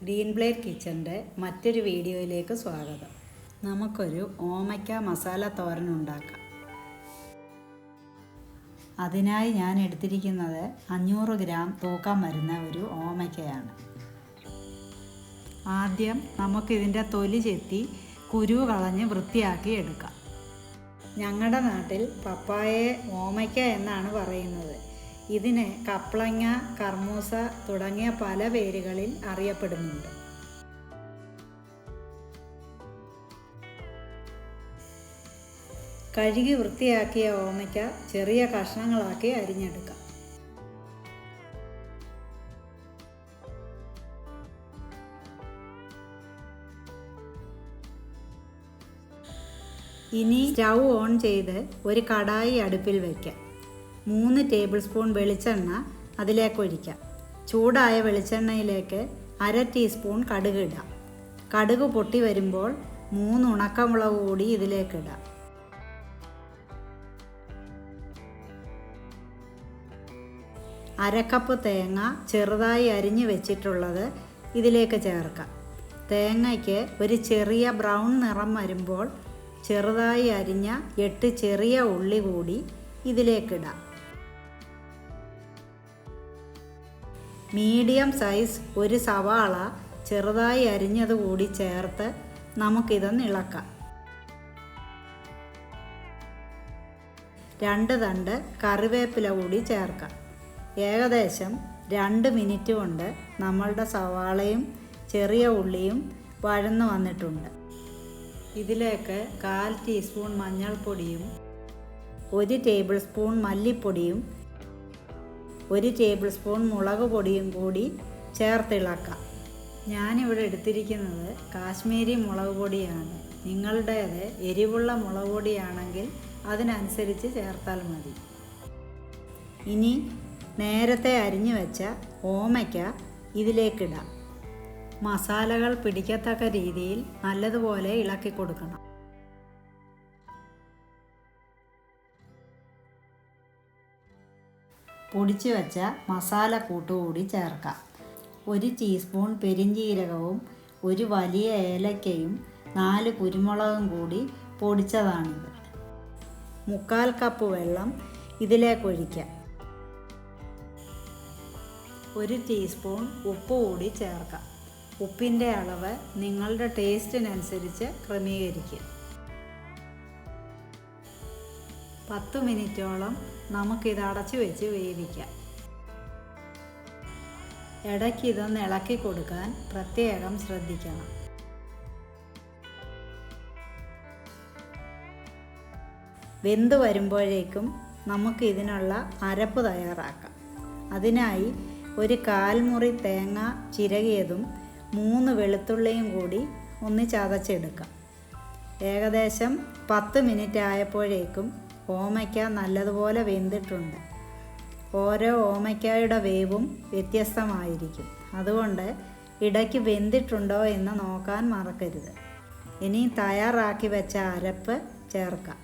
Green blade കിച്ചൻ്റെ മറ്റൊരു വീഡിയോയിലേക്ക് സ്വാഗതം. നമുക്കൊരു ഓമയ്ക്ക മസാല തോരൻ ഉണ്ടാക്കാം. അതിനായി ഞാൻ എടുത്തിരിക്കുന്നത് 500 ഗ്രാം തൂക്കം വരുന്ന ഒരു ഓമയ്ക്കയാണ്. ആദ്യം നമുക്കിതിൻ്റെ തൊലി ചെത്തി കുരു കളഞ്ഞ് വൃത്തിയാക്കി എടുക്കാം. ഞങ്ങളുടെ നാട്ടിൽ പപ്പായയെ ഓമയ്ക്ക എന്നാണ് പറയുന്നത്. ഇതിനെ കപ്ലങ്ങ, കർമൂസ തുടങ്ങിയ പല പേരുകളിൽ അറിയപ്പെടുന്നുണ്ട്. കഴുകി വൃത്തിയാക്കിയ ഓമയ്ക്ക ചെറിയ കഷ്ണങ്ങളാക്കി അരിഞ്ഞെടുക്കാം. ഇനി സ്റ്റൗ ഓൺ ചെയ്ത് ഒരു കടായി അടുപ്പിൽ വയ്ക്കാം. 3 ടേബിൾ സ്പൂൺ വെളിച്ചെണ്ണ അതിലേക്ക് ഒഴിക്കാം. ചൂടായ വെളിച്ചെണ്ണയിലേക്ക് 1/2 ടീസ്പൂൺ കടുക് ഇടാം. കടുക് പൊട്ടി വരുമ്പോൾ 3 ഉണക്കമുളക് കൂടി ഇതിലേക്കിടാം. അരക്കപ്പ് തേങ്ങ ചെറുതായി അരിഞ്ഞു വെച്ചിട്ടുള്ളത് ഇതിലേക്ക് ചേർക്കാം. തേങ്ങയ്ക്ക് ഒരു ചെറിയ ബ്രൗൺ നിറം വരുമ്പോൾ ചെറുതായി അരിഞ്ഞ 8 ചെറിയ ഉള്ളി കൂടി ഇതിലേക്കിടാം. മീഡിയം സൈസ് ഒരു സവാള ചെറുതായി അരിഞ്ഞത് കൂടി ചേർത്ത് നമുക്കിതൊന്ന് ഇളക്കാം. 2 തണ്ട് കറിവേപ്പില കൂടി ചേർക്കാം. ഏകദേശം 2 മിനിറ്റ് കൊണ്ട് നമ്മളുടെ സവാളയും ചെറിയ ഉള്ളിയും വഴന്നു വന്നിട്ടുണ്ട്. ഇതിലേക്ക് 1/4 ടീസ്പൂൺ മഞ്ഞൾപ്പൊടിയും 1 ടേബിൾ സ്പൂൺ മല്ലിപ്പൊടിയും 1 ടേബിൾ സ്പൂൺ മുളക് പൊടിയും കൂടി ചേർത്തിളക്കാം. ഞാനിവിടെ എടുത്തിരിക്കുന്നത് കാശ്മീരി മുളക് പൊടിയാണ്. നിങ്ങളുടേത് എരിവുള്ള മുളക് പൊടിയാണെങ്കിൽ അതിനനുസരിച്ച് ചേർത്താൽ മതി. ഇനി നേരത്തെ അരിഞ്ഞു വെച്ച ഓമയ്ക്ക ഇതിലേക്കിടാം. മസാലകൾ പിടിക്കത്തക്ക രീതിയിൽ നല്ലതുപോലെ ഇളക്കി കൊടുക്കണം. പൊടിച്ചു വെച്ച മസാല കൂട്ടുകൂടി ചേർക്കാം. 1 ടീസ്പൂൺ പെരിഞ്ജീരകവും 1 വലിയ ഏലക്കയും 4 കുരുമുളകും കൂടി പൊടിച്ചതാണിത്. 1/4 കപ്പ് വെള്ളം ഇതിലേക്കൊഴിക്കാം. 1 ടീസ്പൂൺ ഉപ്പ് കൂടി ചേർക്കാം. ഉപ്പിൻ്റെ അളവ് നിങ്ങളുടെ ടേസ്റ്റിനനുസരിച്ച് ക്രമീകരിക്കുക. 10 മിനിറ്റോളം നമുക്കിത് അടച്ചു വെച്ച് വേവിക്കാം. ഇടയ്ക്ക് ഇതൊന്ന് ഇളക്കി കൊടുക്കാൻ പ്രത്യേകം ശ്രദ്ധിക്കണം. വെന്ത് വരുമ്പോഴേക്കും നമുക്ക് ഇതിനുള്ള അരപ്പ് തയ്യാറാക്കാം. അതിനായി ഒരു 1/4 മുറി തേങ്ങ ചിരകിയതും 3 വെളുത്തുള്ളിയും കൂടി ഒന്ന് ചതച്ചെടുക്കാം. ഏകദേശം 10 മിനിറ്റ് ആയപ്പോഴേക്കും ഓമയ്ക്ക നല്ലതുപോലെ വെന്തിട്ടുണ്ട്. ഓരോ ഓമയ്ക്കയുടെ വേവും വ്യത്യസ്തമായിരിക്കും. അതുകൊണ്ട് ഇടയ്ക്ക് വെന്തിട്ടുണ്ടോ എന്ന് നോക്കാൻ മറക്കരുത്. ഇനി തയ്യാറാക്കി വെച്ച അരപ്പ് ചേർക്കാം.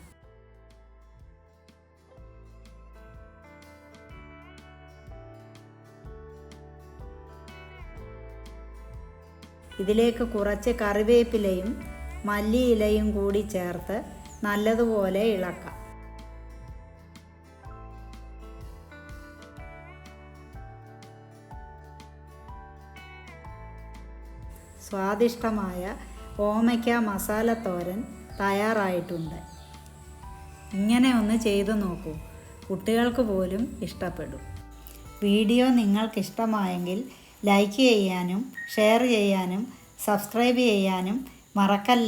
ഇതിലേക്ക് കുറച്ച് കറിവേപ്പിലയും മല്ലിയിലയും കൂടി ചേർത്ത് നല്ലതുപോലെ ഇളക്കാം. സ്വാദിഷ്ടമായ ഓമയ്ക്ക മസാല തോരൻ തയ്യാറായിട്ടുണ്ട്. ഇങ്ങനെ ഒന്ന് ചെയ്തു നോക്കൂ. കുട്ടികൾക്ക് പോലും ഇഷ്ടപ്പെടും. വീഡിയോ നിങ്ങൾക്കിഷ്ടമായെങ്കിൽ ലൈക്ക് ചെയ്യാനും ഷെയർ ചെയ്യാനും സബ്സ്ക്രൈബ് ചെയ്യാനും മറക്കല്ലേ.